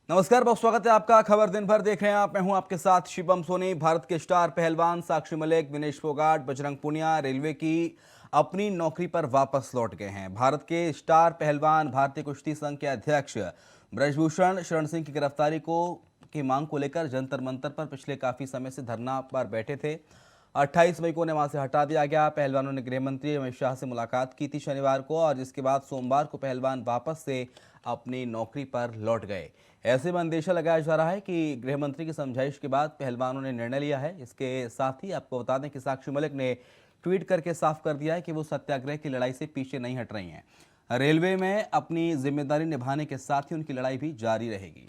नमस्कार, बहुत स्वागत है आपका। खबर दिन भर देख रहे हैं आप। मैं हूं आपके साथ शिवम सोनी। भारत के स्टार पहलवान साक्षी मलिक, विनेश फोगाट, बजरंग पुनिया रेलवे की अपनी नौकरी पर वापस लौट गए हैं। भारत के स्टार पहलवान भारतीय कुश्ती संघ के अध्यक्ष ब्रजभूषण शरण सिंह की गिरफ्तारी की मांग को लेकर जंतर मंतर पर पिछले काफी समय से धरना पर बैठे थे। 28 मई को उन्हें वहां से हटा दिया गया। पहलवानों ने गृह मंत्री अमित शाह से मुलाकात की थी शनिवार को, और जिसके बाद सोमवार को पहलवान वापस से अपनी नौकरी पर लौट गए। ऐसे में अंदेशा लगाया जा रहा है कि गृह मंत्री की समझाइश के बाद पहलवानों ने निर्णय लिया है। इसके साथ ही आपको बता दें कि साक्षी मलिक ने ट्वीट करके साफ कर दिया है कि वो सत्याग्रह की लड़ाई से पीछे नहीं हट रही हैं। रेलवे में अपनी जिम्मेदारी निभाने के साथ ही उनकी लड़ाई भी जारी रहेगी।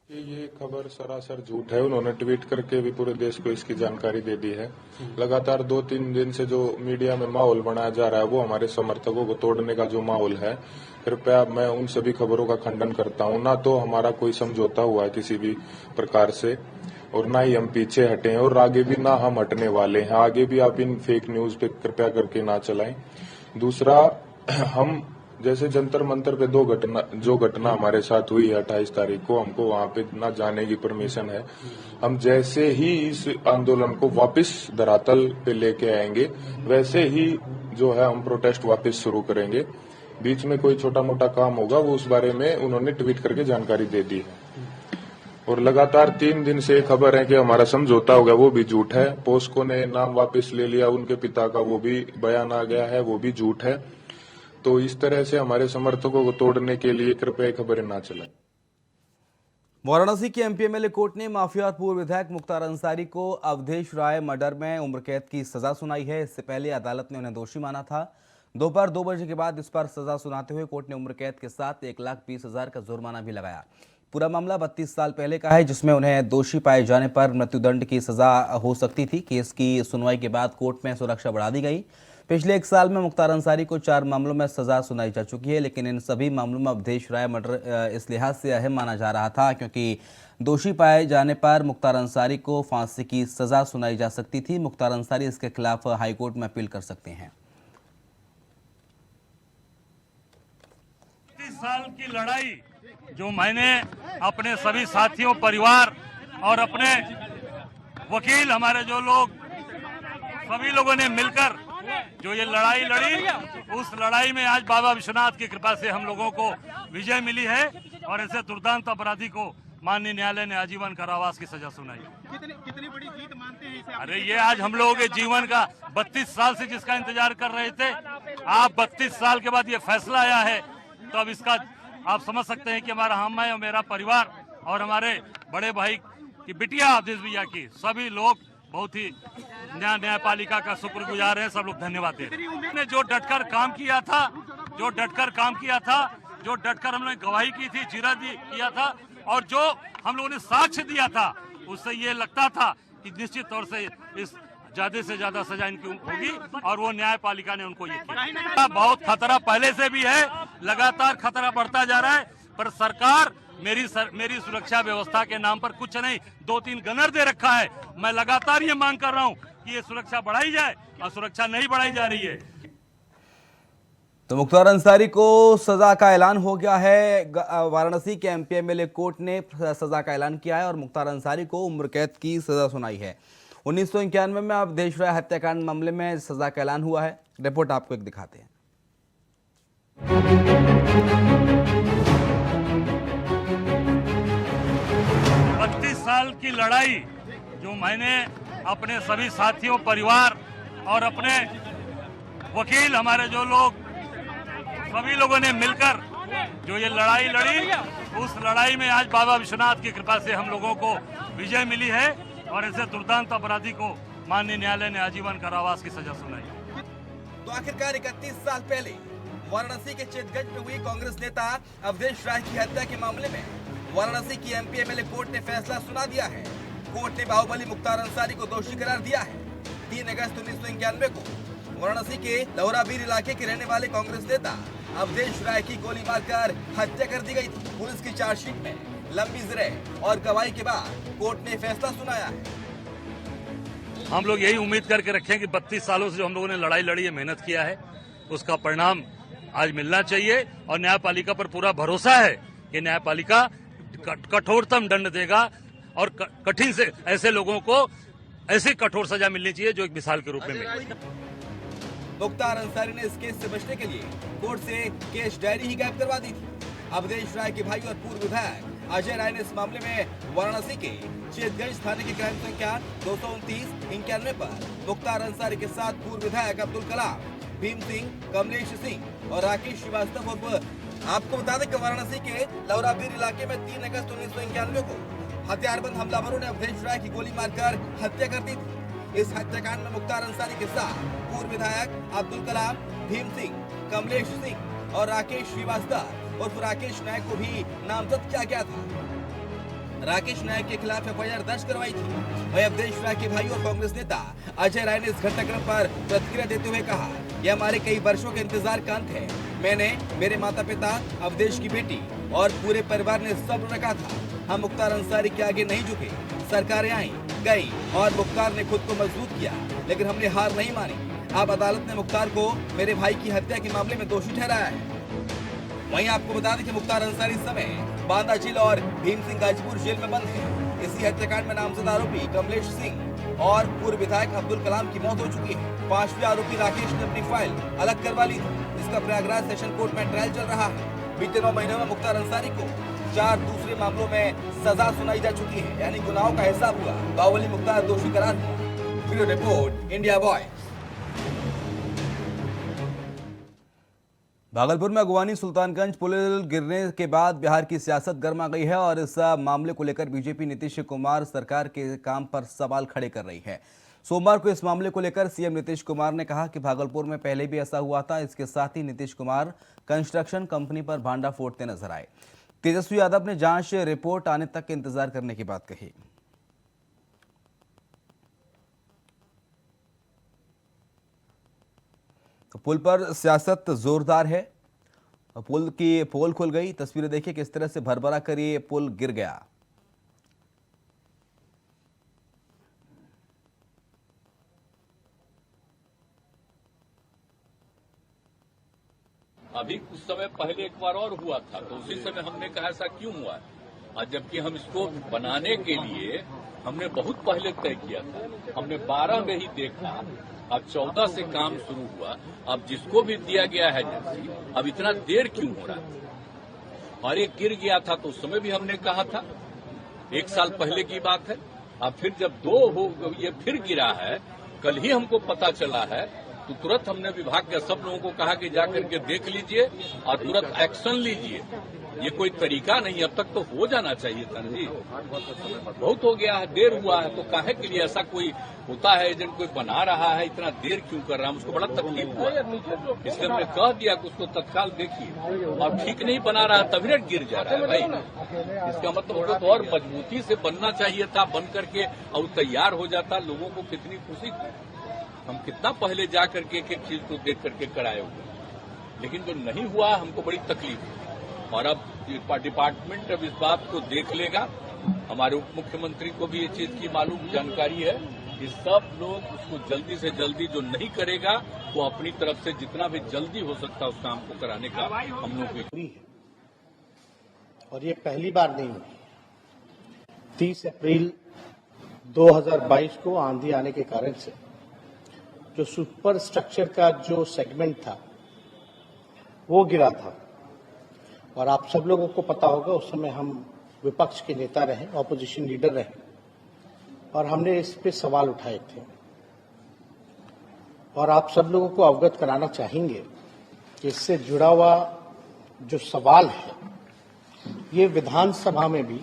ये खबर सरासर झूठ है। उन्होंने ट्वीट करके भी पूरे देश को इसकी जानकारी दे दी है। लगातार 2-3 दिन से जो मीडिया में माहौल बनाया जा रहा है वो हमारे समर्थकों को तोड़ने का जो माहौल है, कृपया मैं उन सभी खबरों का खंडन करता हूं। ना तो हमारा कोई समझौता हुआ है किसी भी प्रकार से, और ना ही हम पीछे हटे हैं, और आगे भी ना हम हटने वाले हैं। आगे भी आप इन फेक न्यूज पे कृपया करके ना चलाएं। दूसरा, हम जैसे जंतर मंतर पे जो घटना हमारे साथ हुई है 28 तारीख को, हमको वहां पे ना जाने की परमिशन है। हम जैसे ही इस आंदोलन को वापस धरातल पे लेके आएंगे, वैसे ही जो है हम प्रोटेस्ट वापस शुरू करेंगे। बीच में कोई छोटा मोटा काम होगा वो उस बारे में उन्होंने ट्वीट करके जानकारी दे दी है। और लगातार 3 दिन से खबर है कि हमारा समझौता हो गया, वो भी झूठ है। पोस्को ने नाम वापस ले लिया उनके पिता का, वो भी बयान आ गया है, वो भी झूठ है। तो इस तरह से हमारे समर्थकों को तोड़ने के लिए कृपया खबरें ना चलाएं। वाराणसी की एमपी एमएलए कोर्ट ने माफिया और पूर्व विधायक मुख्तार अंसारी को अवधेश राय मर्डर में उम्र कैद की सजा सुनाई है। इससे पहले अदालत ने उन्हें दोषी माना था। दोपहर 2 बजे के बाद इस पर सजा सुनाते हुए कोर्ट ने उम्र कैद के साथ 1,20,000 का जुर्माना भी लगाया। पूरा मामला 32 साल पहले का है, जिसमें उन्हें दोषी पाए जाने पर मृत्युदंड की सजा हो सकती थी। केस की सुनवाई के बाद कोर्ट में सुरक्षा बढ़ा दी गई। पिछले 1 साल में मुख्तार अंसारी को 4 मामलों में सजा सुनाई जा चुकी है, लेकिन इन सभी मामलों में अवधेश राय मर्डर इस लिहाज से अहम माना जा रहा था क्योंकि दोषी पाए जाने पर मुख्तार अंसारी को फांसी की सजा सुनाई जा सकती थी। मुख्तार अंसारी इसके खिलाफ हाईकोर्ट में अपील कर सकते हैं। 30 साल की लड़ाई जो मैंने अपने सभी साथियों, परिवार और अपने वकील, हमारे जो लोग, सभी लोगों ने मिलकर जो ये लड़ाई लड़ी, उस लड़ाई में आज बाबा विश्वनाथ की कृपा से हम लोगों को विजय मिली है, और ऐसे दुर्दांत अपराधी को माननीय न्यायालय ने आजीवन कारावास की सजा सुनाई। कितनी बड़ी जीत मानते हैं इसे? अरे ये आज हम लोगों के जीवन का 32 साल से जिसका इंतजार कर रहे थे, आप 32 साल के बाद ये फैसला आया है, तो अब इसका आप समझ सकते हैं कि हम और मेरा परिवार और हमारे बड़े भाई की बिटिया अवधेश भैया की, सभी लोग बहुत ही न्यायपालिका का शुक्रगुजार है। सब लोग धन्यवाद देते हैं। ने जो डटकर काम किया था, जो डटकर हम लोगों ने गवाही की थी, जीरा किया था, और जो हम लोगों ने साक्ष्य दिया था, उससे ये लगता था कि निश्चित तौर से इस ज्यादा से ज्यादा सजा इनकी होगी, और वो न्यायपालिका ने उनको ये किया। बहुत खतरा पहले से भी है, लगातार खतरा बढ़ता जा रहा है, पर सरकार मेरी सुरक्षा व्यवस्था के नाम पर कुछ नहीं, 2-3 गनर दे रखा है। मैं लगातार ये मांग कर रहा हूँ कि ये सुरक्षा बढ़ाई जाए, और सुरक्षा नहीं बढ़ाई जा रही है। तो मुख्तार अंसारी को सजा का ऐलान हो गया है। वाराणसी के एमपी एमएलए कोर्ट ने सजा का ऐलान किया है और मुख्तार अंसारी को उम्र कैद की सजा सुनाई है। 1991 में अवधेश राय हत्याकांड मामले में सजा का ऐलान हुआ है। रिपोर्ट आपको एक दिखाते हैं। 32 साल की लड़ाई जो मैंने अपने सभी साथियों, परिवार और अपने वकील, हमारे जो लोग, सभी लोगों ने मिलकर जो ये लड़ाई लड़ी, उस लड़ाई में आज बाबा विश्वनाथ की कृपा से हम लोगों को विजय मिली है, और ऐसे दुर्दांत अपराधी को माननीय न्यायालय ने आजीवन कारावास की सजा सुनाई। तो आखिरकार 31 साल पहले वाराणसी के चितगंज में हुई कांग्रेस नेता अवधेश राय की हत्या के मामले में वाराणसी की एमपी एमएलए कोर्ट ने फैसला सुना दिया है। कोर्ट ने बाहुबली मुख्तार अंसारी को दोषी करार दिया है। 3 अगस्त 1991 को वाराणसी के लौराबीर इलाके के रहने वाले कांग्रेस नेता अवधेश राय की गोली मारकर हत्या कर दी गई थी। पुलिस की चार्जशीट में लंबी जिरह और गवाही के बाद कोर्ट ने फैसला सुनाया है। हम लोग यही उम्मीद करके रखें कि 32 सालों से जो हम लोगों ने लड़ाई लड़ी है, मेहनत किया है, उसका परिणाम आज मिलना चाहिए और न्यायपालिका पर पूरा भरोसा है कि न्यायपालिका कठोरतम दंड देगा और कठिन से ऐसे लोगों को ऐसी कठोर सजा मिलनी चाहिए जो एक मिसाल के रूप में मिले। मुख्तार अंसारी ने इस केस से बचने के लिए कोर्ट से केस डायरी ही गायब करवा दी थी। अवधेश राय के भाई और पूर्व विधायक अजय राय ने इस मामले में वाराणसी के चेतगंज थाने के क्राइम संख्या 229-91 पर मुख्तार अंसारी के साथ पूर्व विधायक अब्दुल कलाम, भीम सिंह, कमलेश सिंह और राकेश श्रीवास्तव और आपको बता दें कि वाराणसी के लौराबीर इलाके में 3 अगस्त 1991 को हथियारबंद हमलावरों ने अवधेश राय की गोली मारकर हत्या कर दी थी। इस हत्याकांड में मुख्तार अंसारी के साथ पूर्व विधायक अब्दुल कलाम, भीम सिंह, कमलेश सिंह और राकेश श्रीवास्तव और राकेश नायक को भी नामजद किया गया था। राकेश नायक के खिलाफ एफआईआर दर्ज करवाई थी। वहीं अवधेश राय के भाई और कांग्रेस नेता अजय राय ने इस घटनाक्रम पर प्रतिक्रिया देते हुए कहा, यह हमारे कई वर्षों के इंतजार का अंत है। मैंने, मेरे माता पिता, अवधेश की बेटी और पूरे परिवार ने सब्र रखा था। हम मुख्तार अंसारी के आगे नहीं झुके। सरकारें आई गई और मुख्तार ने खुद को मजबूत किया, लेकिन हमने हार नहीं मानी। अब अदालत ने मुख्तार को मेरे भाई की हत्या के मामले में दोषी ठहराया है। वहीं आपको बता दें कि मुख्तार अंसारी इस समय बांदा जेल और भीम सिंह गाजीपुर जेल में बंद है। इसी हत्याकांड में नामजद आरोपी कमलेश सिंह और पूर्व विधायक अब्दुल कलाम की मौत हो चुकी है। 5वें आरोपी राकेश ने अपनी फाइल अलग करवा ली थी। इसका प्रयागराज सेशन कोर्ट में ट्रायल चल रहा है। बीते 9 महीनों में मुख्तार अंसारी को 4 दूसरे मामलों में सजा सुनाई जा चुकी है, यानी गुनाहों का हिसाब हुआ। बाहुबली मुख्तार दोषी करार दिया। Bureau report, India voice. Bhagalpur में अगवानी सुल्तानगंज पुल गिरने के बाद बिहार की सियासत गर्मा गई है और इस मामले को लेकर बीजेपी नीतीश कुमार सरकार के काम पर सवाल खड़े कर रही है। सोमवार को इस मामले को लेकर सीएम नीतीश कुमार ने कहा कि भागलपुर में पहले भी ऐसा हुआ था। इसके साथ ही नीतीश कुमार कंस्ट्रक्शन कंपनी पर भांडा फोड़ते नजर आए। तेजस्वी यादव ने जांच रिपोर्ट आने तक इंतजार करने की बात कही। पुल पर सियासत जोरदार है। पुल की पोल खुल गई। तस्वीरें देखिए किस तरह से भरभरा कर ये पुल गिर गया। अभी कुछ समय पहले एक बार और हुआ था, तो उसी समय हमने कहा ऐसा क्यों हुआ, और जबकि हम इसको बनाने के लिए हमने बहुत पहले तय किया था। हमने 12 में ही देखा, अब 14 से काम शुरू हुआ। अब जिसको भी दिया गया है एजेंसी, अब इतना देर क्यों हो रहा है। और एक गिर गया था तो उस समय भी हमने कहा था, 1 साल पहले की बात है। अब फिर जब 2 हो ये फिर गिरा है, कल ही हमको पता चला है, तो तुरंत हमने विभाग के सब लोगों को कहा कि जाकर के देख लीजिए और तुरंत एक्शन लीजिए। ये कोई तरीका नहीं, अब तक तो हो जाना चाहिए था जी। बहुत हो गया है, देर हुआ है, तो काहे के लिए ऐसा कोई होता है, एजेंट कोई बना रहा है, इतना देर क्यों कर रहा है, उसको बड़ा तकलीफ हुआ। इसलिए हमने कह दिया कि उसको तत्काल देखिए, और ठीक नहीं बना रहा है तभी रेट गिर जा रहा है भाई। इसका मतलब उसको तो और मजबूती से बनना चाहिए था, बन करके और तैयार हो जाता, लोगों को कितनी खुशी थी। हम कितना पहले जा करके एक चीज को देख करके कराए हुए, लेकिन जो नहीं हुआ हमको बड़ी तकलीफ है। और अब डिपार्टमेंट अब इस बात को देख लेगा। हमारे उप मुख्यमंत्री को भी ये चीज की मालूम जानकारी है कि सब लोग उसको जल्दी से जल्दी, जो नहीं करेगा वो अपनी तरफ से जितना भी जल्दी हो सकता है उस काम को कराने का हम लोग को। और ये पहली बार नहीं हुई। 30 अप्रैल 2022 को आंधी आने के कारण से जो सुपर स्ट्रक्चर का जो सेगमेंट था वो गिरा था। और आप सब लोगों को पता होगा, उस समय हम विपक्ष के नेता रहे, ऑपोजिशन लीडर रहे, और हमने इस पे सवाल उठाए थे। और आप सब लोगों को अवगत कराना चाहेंगे कि इससे जुड़ा हुआ जो सवाल है, ये विधानसभा में भी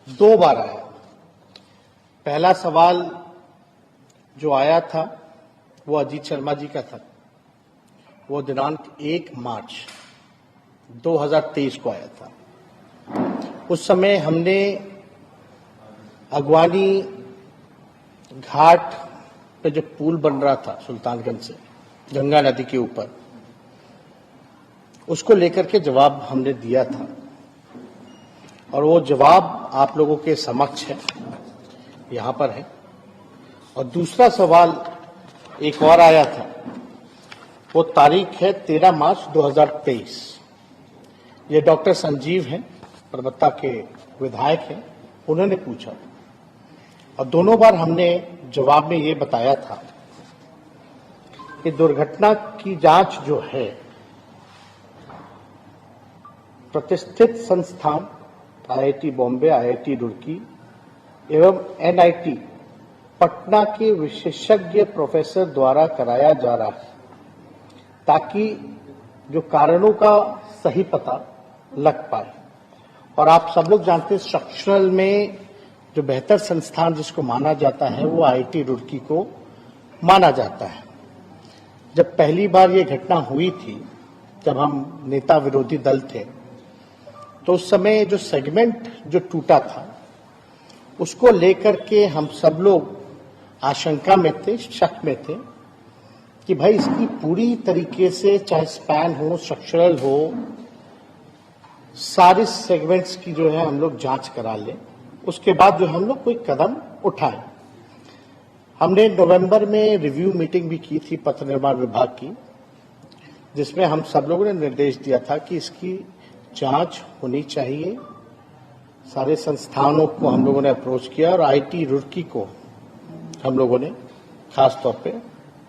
2 बार आया। पहला सवाल जो आया था वो अजीत शर्मा जी का था। वो दिनांक 1 मार्च 2023 को आया था। उस समय हमने अगवानी घाट पे जो पुल बन रहा था सुल्तानगंज से गंगा नदी के ऊपर, उसको लेकर के जवाब हमने दिया था। और वो जवाब आप लोगों के समक्ष है, यहां पर है। और दूसरा सवाल एक और आया था वो तारीख है 13 मार्च 2023। ये डॉक्टर संजीव हैं, परबत्ता के विधायक हैं, उन्होंने पूछा और दोनों बार हमने जवाब में ये बताया था कि दुर्घटना की जांच जो है प्रतिष्ठित संस्थान आईआईटी बॉम्बे, आईआईटी रुड़की एवं एनआईटी पटना के विशेषज्ञ प्रोफेसर द्वारा कराया जा रहा है, ताकि जो कारणों का सही पता लग पाए। और आप सब लोग जानते हैं स्ट्रक्चरल में जो बेहतर संस्थान जिसको माना जाता है वो आईआईटी रुड़की को माना जाता है। जब पहली बार ये घटना हुई थी, जब हम नेता विरोधी दल थे, तो उस समय जो सेगमेंट जो टूटा था उसको लेकर के हम सब लोग आशंका में थे, शक में थे कि भाई इसकी पूरी तरीके से चाहे स्पैन हो, स्ट्रक्चरल हो, सारे सेगमेंट्स की जो है हम लोग जांच करा लें, उसके बाद जो हम लोग कोई कदम उठाएं। हमने नवंबर में रिव्यू मीटिंग भी की थी पथ निर्माण विभाग की, जिसमें हम सब लोगों ने निर्देश दिया था कि इसकी जांच होनी चाहिए। सारे संस्थानों को हम लोगों ने अप्रोच किया और आईआईटी रुड़की को हम लोगों ने खास तौर पे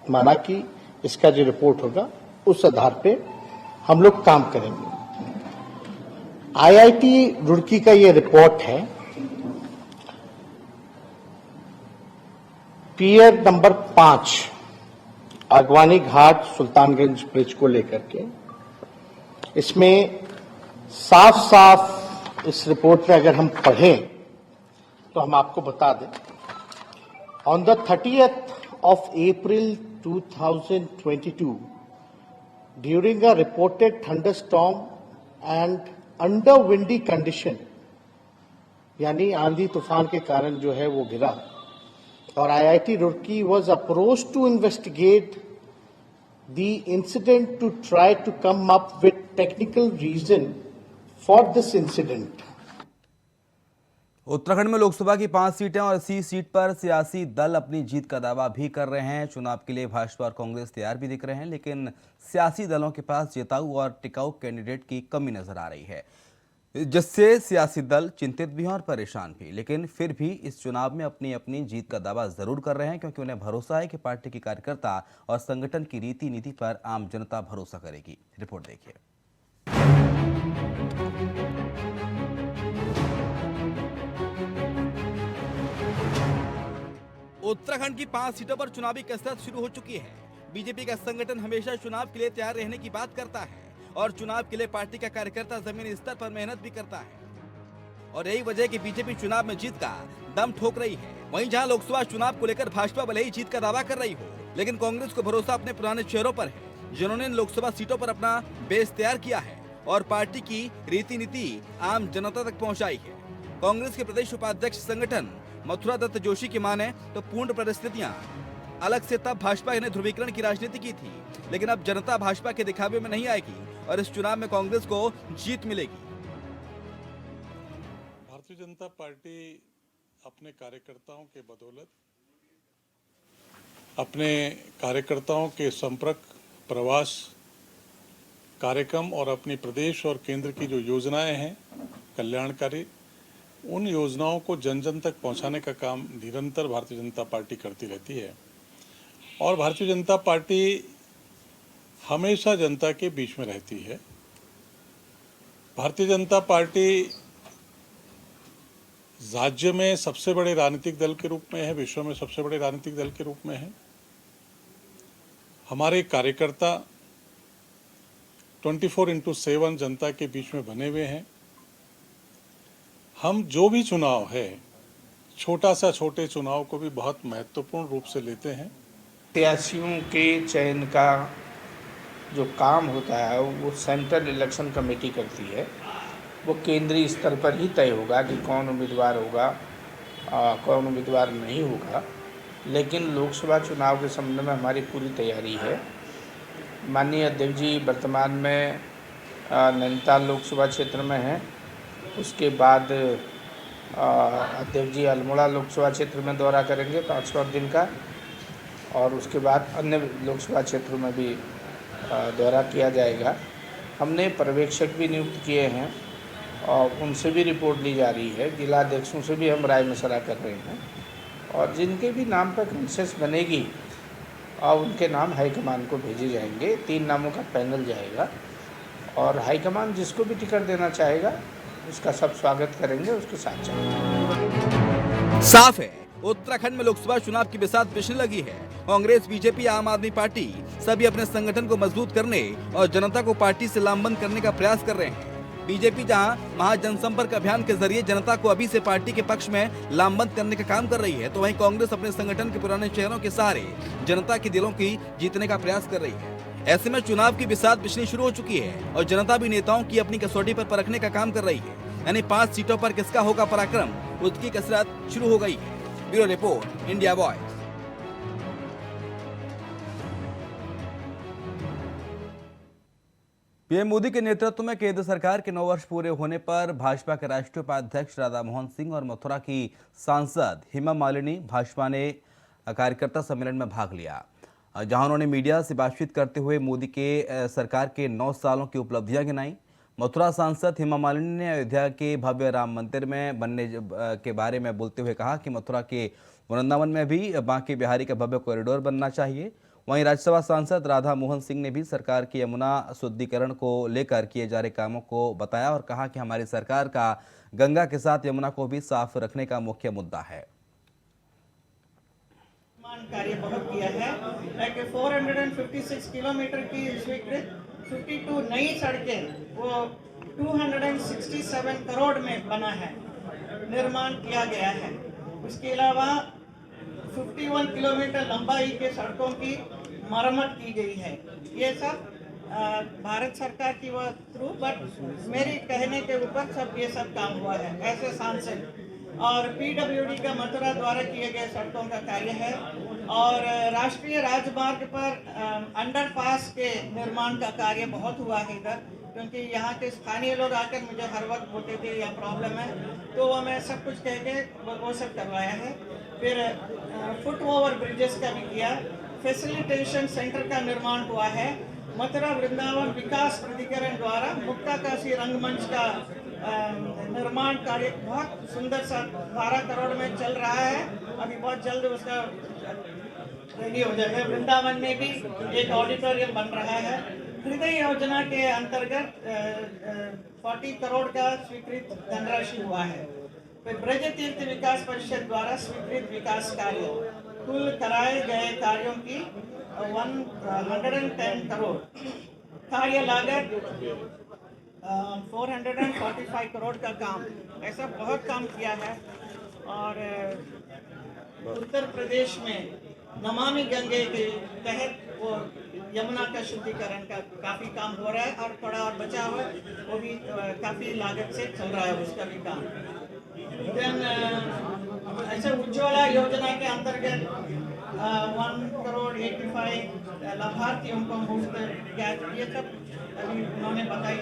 माना कि इसका जो रिपोर्ट होगा उस आधार पे हम लोग काम करेंगे। आईआईटी रुड़की का ये रिपोर्ट है, पियर नंबर 5 आगवानी घाट सुल्तानगंज ब्रिज को लेकर के। इसमें साफ साफ इस रिपोर्ट में अगर हम पढ़ें तो हम आपको बता दें, on the 30th of April 2022, during a reported thunderstorm and under windy condition, यानी आंधी तूफान के कारण जो है वो गिरा, और IIT Roorkee was approached to investigate the incident to try to come up with technical reason for this incident. Uttarakhand में लोकसभा की 5 सीटें और इसी सीट पर सियासी दल अपनी जीत का दावा भी कर रहे हैं। चुनाव के लिए भाजपा और कांग्रेस तैयार भी दिख रहे हैं, लेकिन सियासी दलों के पास जिताऊ और टिकाऊ कैंडिडेट की कमी नजर आ रही है, जिससे सियासी दल चिंतित भी हैं और परेशान भी। लेकिन फिर भी इस चुनाव में अपनी अपनी जीत का दावा जरूर कर रहे हैं, क्योंकि उन्हें भरोसा है कि पार्टी के कार्यकर्ता और संगठन की रीति नीति पर आम जनता भरोसा करेगी। रिपोर्ट देखिए। उत्तराखंड की 5 सीटों पर चुनावी कसरत शुरू हो चुकी है। बीजेपी का संगठन हमेशा चुनाव के लिए तैयार रहने की बात करता है और चुनाव के लिए पार्टी का कार्यकर्ता जमीनी स्तर पर मेहनत भी करता है, और यही वजह है कि बीजेपी चुनाव में जीत का दम ठोक रही है। वहीं जहां लोकसभा चुनाव को लेकर भाजपा भले ही जीत का दावा कर रही हो, लेकिन कांग्रेस को भरोसा अपने पुराने चेहरों पर है, जिन्होंने इन लोकसभा सीटों पर अपना बेस तैयार किया है और पार्टी की रीति नीति आम जनता तक पहुँचाई है। कांग्रेस के प्रदेश उपाध्यक्ष संगठन मथुरा दत्त जोशी की माने तो पूर्ण परिस्थितियां अलग से तब भाजपा ने ध्रुवीकरण की राजनीति की थी, लेकिन अब जनता भाजपा के दिखावे में नहीं आएगी और इस चुनाव में कांग्रेस को जीत मिलेगी। भारतीय जनता पार्टी अपने कार्यकर्ताओं के बदौलत, अपने कार्यकर्ताओं के संपर्क, प्रवास, कार्यक्रम और अपनी प्रदेश और केंद्र की जो योजनाएं हैं कल्याणकारी, उन योजनाओं को जन जन तक पहुंचाने का काम निरंतर भारतीय जनता पार्टी करती रहती है। और भारतीय जनता पार्टी हमेशा जनता के बीच में रहती है। भारतीय जनता पार्टी राज्य में सबसे बड़े राजनीतिक दल के रूप में है, विश्व में सबसे बड़े राजनीतिक दल के रूप में है। हमारे कार्यकर्ता 24/7 जनता के बीच में बने हुए हैं। हम जो भी चुनाव है, छोटा सा छोटे चुनाव को भी बहुत महत्वपूर्ण रूप से लेते हैं। प्रत्याशियों के चयन का जो काम होता है वो सेंट्रल इलेक्शन कमेटी करती है। वो केंद्रीय स्तर पर ही तय होगा कि कौन उम्मीदवार होगा, कौन उम्मीदवार नहीं होगा। लेकिन लोकसभा चुनाव के संबंध में हमारी पूरी तैयारी है। माननीय अध्यक्ष जी वर्तमान में नैनीताल लोकसभा क्षेत्र में हैं, उसके बाद अध्यक्ष जी अल्मोड़ा लोकसभा क्षेत्र में दौरा करेंगे 5 दिन का, और उसके बाद अन्य लोकसभा क्षेत्रों में भी दौरा किया जाएगा। हमने पर्यवेक्षक भी नियुक्त किए हैं और उनसे भी रिपोर्ट ली जा रही है। जिलाध्यक्षों से भी हम राय मशवरा कर रहे हैं और जिनके भी नाम पर कंसेस बनेगी और उनके नाम हाईकमान को भेजे जाएंगे। 3 नामों का पैनल जाएगा और हाईकमान जिसको भी टिकट देना चाहेगा उसका सब स्वागत करेंगे, उसके साथ चलेंगे। साफ है, उत्तराखंड में लोकसभा चुनाव की बिसात पिछने लगी है। कांग्रेस, बीजेपी, आम आदमी पार्टी सभी अपने संगठन को मजबूत करने और जनता को पार्टी से लामबंद करने का प्रयास कर रहे हैं। बीजेपी जहां महाजनसंपर्क अभियान के जरिए जनता को अभी से पार्टी के पक्ष में लामबंद करने का काम कर रही है, तो वहीं कांग्रेस अपने संगठन के पुराने चेहरों के सहारे जनता के दिलों की जीतने का प्रयास कर रही है। ऐसे में चुनाव की बिसात पिछनी शुरू हो चुकी है और जनता भी नेताओं की अपनी कसौटी पर परखने का काम कर रही है। यानी 5 सीटों पर किसका होगा पराक्रम, उसकी कसरत शुरू हो गई है। Bureau report, India voice. PM Modi के नेतृत्व में केंद्र सरकार के 9 वर्ष पूरे होने पर भाजपा के राष्ट्रीय उपाध्यक्ष राधा मोहन सिंह और मथुरा की सांसद हेमा मालिनी भाजपा ने कार्यकर्ता सम्मेलन में भाग लिया, जहां उन्होंने मीडिया से बातचीत करते हुए मोदी के सरकार के 9 सालों की उपलब्धियां गिनाई। मथुरा सांसद हेमा मालिनी ने अयोध्या के भव्य राम मंदिर में बनने के बारे में बोलते हुए कहा कि मथुरा के वृंदावन में भी बांके बिहारी का भव्य कॉरिडोर बनना चाहिए। वहीं राज्यसभा सांसद राधा मोहन सिंह ने भी सरकार की यमुना शुद्धिकरण को लेकर किए जा रहे कामों को बताया और कहा कि हमारी सरकार का गंगा के साथ यमुना को भी साफ रखने का मुख्य मुद्दा है। कार्य बहुत किया है। 456 किलोमीटर की स्वीकृत 52 नई सड़कें वो 267 करोड़ में बना है, निर्माण किया गया है। उसके अलावा 51 किलोमीटर लंबाई के सड़कों की मरम्मत की गई है। ये सब भारत सरकार की वो थ्रू, बट मेरे कहने के ऊपर सब ये सब काम हुआ है ऐसे सांसद। और पीडब्ल्यूडी का मथुरा द्वारा किए गए सड़कों का कार्य है और राष्ट्रीय राजमार्ग पर अंडरपास के निर्माण का कार्य बहुत हुआ है इधर, क्योंकि यहाँ के स्थानीय लोग आकर मुझे हर वक्त बोलते थे यह प्रॉब्लम है, तो वो मैं सब कुछ कह के वो सब करवाया है। फिर फुट ओवर ब्रिजेस का भी किया, फैसिलिटेशन सेंटर का निर्माण हुआ है। मथुरा वृंदावन विकास प्राधिकरण द्वारा मुक्ता काशी रंगमंच का निर्माण कार्य बहुत सुंदर सा 12 करोड़ में चल रहा है। अभी बहुत जल्द उसका रेडी हो जाएगा। वृंदावन में भी एक ऑडिटोरियम बन रहा है। हृदय योजना के अंतर्गत 40 करोड़ का स्वीकृत धनराशि हुआ है। फिर ब्रज तीर्थ विकास परिषद द्वारा स्वीकृत विकास कार्य, कुल कराए गए कार्यों की 110 करोड़, कार्य लागत 445 करोड़ का काम, ऐसा बहुत काम किया है। और उत्तर प्रदेश में नमामि गंगे के तहत वो यमुना का शुद्धिकरण का काफ़ी काम हो रहा है और थोड़ा और बचा हुआ वो भी काफ़ी लागत से चल रहा है उसका भी काम। देन ऐसे उज्ज्वला योजना के अंतर्गत 1 करोड़ 85 लाभार्थियों को मुफ्त गैस, ये सब अभी उन्होंने बताई।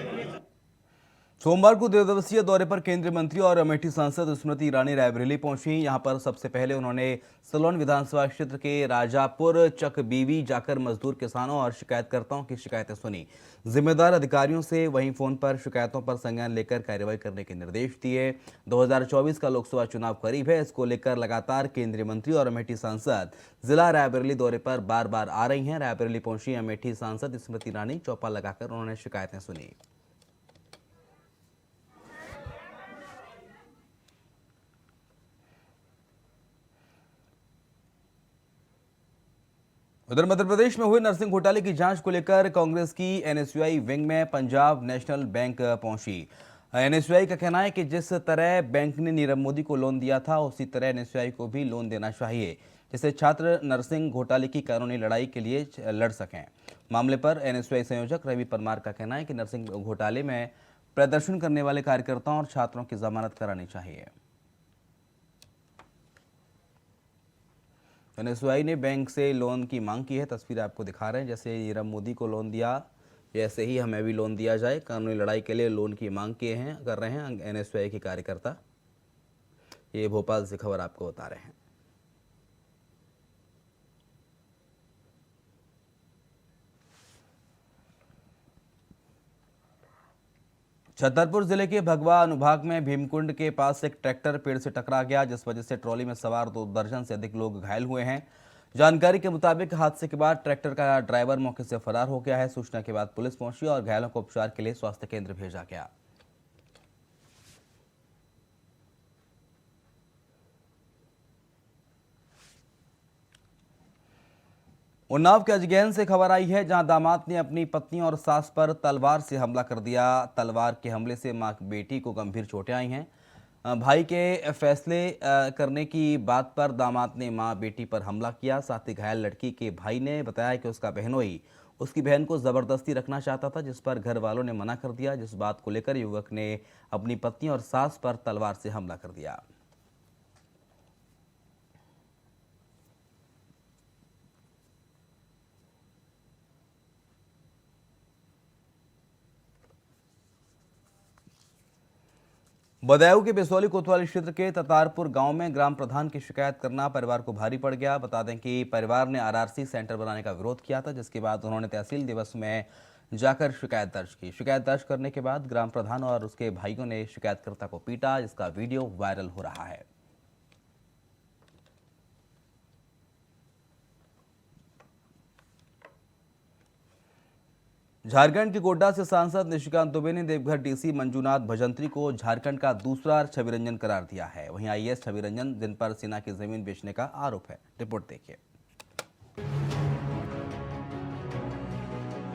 सोमवार को 2 दिवसीय दौरे पर केंद्रीय मंत्री और अमेठी सांसद स्मृति ईरानी रायबरेली पहुंची। यहां पर सबसे पहले उन्होंने सलोन विधानसभा क्षेत्र के राजापुर चक बीवी जाकर मजदूर किसानों और शिकायतकर्ताओं की शिकायतें सुनी। जिम्मेदार अधिकारियों से वहीं फोन पर शिकायतों पर संज्ञान लेकर कार्रवाई करने के निर्देश दिए। 2024 का लोकसभा चुनाव करीब है, इसको लेकर लगातार केंद्रीय मंत्री और अमेठी सांसद जिला रायबरेली दौरे पर बार बार आ रही हैं। रायबरेली पहुंची अमेठी सांसद स्मृति ईरानी, चौपा लगाकर उन्होंने शिकायतें सुनी। उधर मध्य प्रदेश में हुए नरसिंह घोटाले की जांच को लेकर कांग्रेस की एनएसयूआई विंग में पंजाब नेशनल बैंक पहुंची। एनएसयूआई का कहना है कि जिस तरह बैंक ने नीरव मोदी को लोन दिया था, उसी तरह एनएसयूआई को भी लोन देना चाहिए, जिससे छात्र नरसिंह घोटाले की कानूनी लड़ाई के लिए लड़ सकें। मामले पर एनएसयूआई संयोजक रवि परमार का कहना है कि नरसिंह घोटाले में प्रदर्शन करने वाले कार्यकर्ताओं और छात्रों की जमानत करानी चाहिए। एनएसयूआई ने बैंक से लोन की मांग की है। तस्वीर आपको दिखा रहे हैं, जैसे नीरव मोदी को लोन दिया, जैसे ही हमें भी लोन दिया जाए। कानूनी लड़ाई के लिए लोन की मांग कर रहे हैं एनएसयूआई के कार्यकर्ता। ये भोपाल से खबर आपको बता रहे हैं। छतरपुर जिले के भगवा अनुभाग में भीमकुंड के पास एक ट्रैक्टर पेड़ से टकरा गया, जिस वजह से ट्रॉली में सवार 2 दर्जन से अधिक लोग घायल हुए हैं। जानकारी के मुताबिक हादसे के बाद ट्रैक्टर का ड्राइवर मौके से फरार हो गया है। सूचना के बाद पुलिस पहुंची और घायलों को उपचार के लिए स्वास्थ्य केंद्र भेजा गया। उन्नाव के अजगैन से खबर आई है, जहां दामाद ने अपनी पत्नी और सास पर तलवार से हमला कर दिया। तलवार के हमले से मां बेटी को गंभीर चोटें आई हैं। भाई के फैसले करने की बात पर दामाद ने मां बेटी पर हमला किया। साथ ही घायल लड़की के भाई ने बताया कि उसका बहनोई उसकी बहन को जबरदस्ती रखना चाहता था, जिस पर घर वालों ने मना कर दिया। जिस बात को लेकर युवक ने अपनी पत्नी और सास पर तलवार से हमला कर दिया। बदायूं के बिसौली कोतवाली क्षेत्र के ततारपुर गांव में ग्राम प्रधान की शिकायत करना परिवार को भारी पड़ गया। बता दें कि परिवार ने आरआरसी सेंटर बनाने का विरोध किया था, जिसके बाद उन्होंने तहसील दिवस में जाकर शिकायत दर्ज की। शिकायत दर्ज करने के बाद ग्राम प्रधान और उसके भाइयों ने शिकायतकर्ता को पीटा, जिसका वीडियो वायरल हो रहा है। झारखंड के गोड्डा से सांसद निशिकांत दुबे ने देवघर डीसी मंजूनाथ भजंत्री को झारखंड का दूसरा छवि रंजन करार दिया है। वहीं आईएएस छवि रंजन जिन पर सेना की जमीन बेचने का आरोप है। रिपोर्ट देखिए।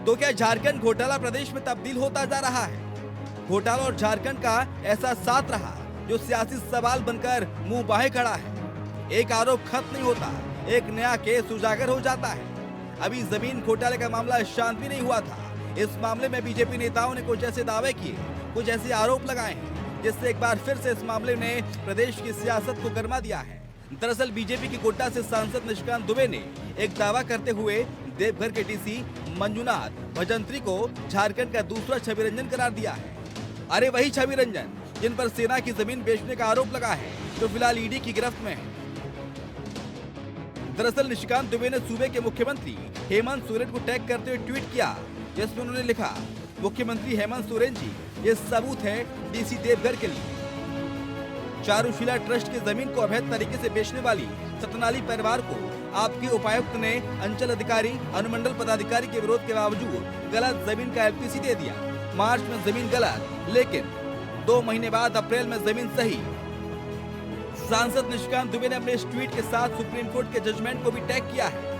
तो क्या झारखंड घोटाला प्रदेश में तब्दील होता जा रहा है? घोटाला और झारखंड का ऐसा साथ रहा जो सियासी सवाल बनकर मुंह बाहे खड़ा है। एक आरोप खत्म नहीं होता, एक नया केस उजागर हो जाता है। अभी जमीन घोटाले का मामला शांत भी नहीं हुआ था। इस मामले में बीजेपी नेताओं ने कुछ ऐसे दावे किए, कुछ ऐसे आरोप लगाए हैं, जिससे एक बार फिर से इस मामले ने प्रदेश की सियासत को गरमा दिया है। दरअसल बीजेपी की गोड्डा से सांसद निशिकांत दुबे ने एक दावा करते हुए देवघर के डीसी मंजूनाथ भजंत्री को झारखंड का दूसरा छवि रंजन करार दिया है। अरे वही छवि रंजन जिन पर सेना की जमीन बेचने का आरोप लगा है, जो फिलहाल ईडी की गिरफ्त में है। दरअसल निशिकांत दुबे ने सूबे के मुख्यमंत्री हेमंत सोरेन को टैग करते हुए ट्वीट किया, जिसमें उन्होंने लिखा, मुख्यमंत्री हेमंत सोरेन जी, ये सबूत है डीसी देवघर के लिए। चारुशिला ट्रस्ट की जमीन को अवैध तरीके से बेचने वाली सतनाली परिवार को आपके उपायुक्त ने अंचल अधिकारी, अनुमंडल पदाधिकारी के विरोध के बावजूद गलत जमीन का एलपीसी दे दिया। मार्च में जमीन गलत, लेकिन 2 महीने बाद अप्रैल में जमीन सही। सांसद निशिकांत दुबे ने अपने इस ट्वीट के साथ सुप्रीम कोर्ट के जजमेंट को भी टैग किया है।